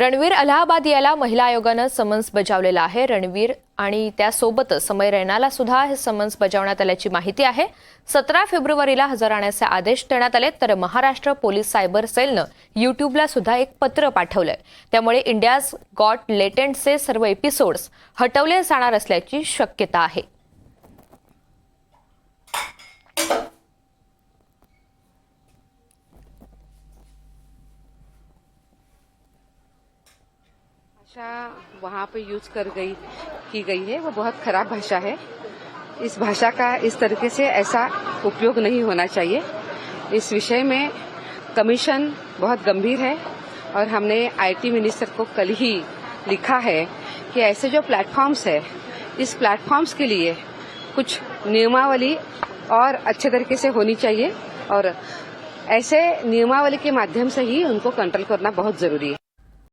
रणवीर अलाहाबाद याला महिला आयोगानं समन्स बजावलेलं आहे। रणवीर आणि त्यासोबतच समय रैनाला सुद्धा हे समन्स बजावण्यात आल्याची माहिती आहे। 17 फेब्रुवारीला हजर राहण्याचे आदेश देण्यात आले, तर महाराष्ट्र पोलीस सायबर सेलनं यूट्यूबला सुद्धा एक पत्र पाठवलंय। त्यामुळे इंडियाज गॉट लेटेंटचे सर्व एपिसोड्स हटवले जाणार असल्याची शक्यता आहे। भाषा वहाँ पे यूज की गई है वो बहुत खराब भाषा है। इस भाषा का इस तरीके से ऐसा उपयोग नहीं होना चाहिए। इस विषय में कमीशन बहुत गंभीर है और हमने आईटी मिनिस्टर को कल ही लिखा है कि ऐसे जो प्लेटफॉर्म्स है, इस प्लेटफॉर्म्स के लिए कुछ नियमावली और अच्छे तरीके से होनी चाहिए और ऐसे नियमावली के माध्यम से ही उनको कंट्रोल करना बहुत जरूरी है।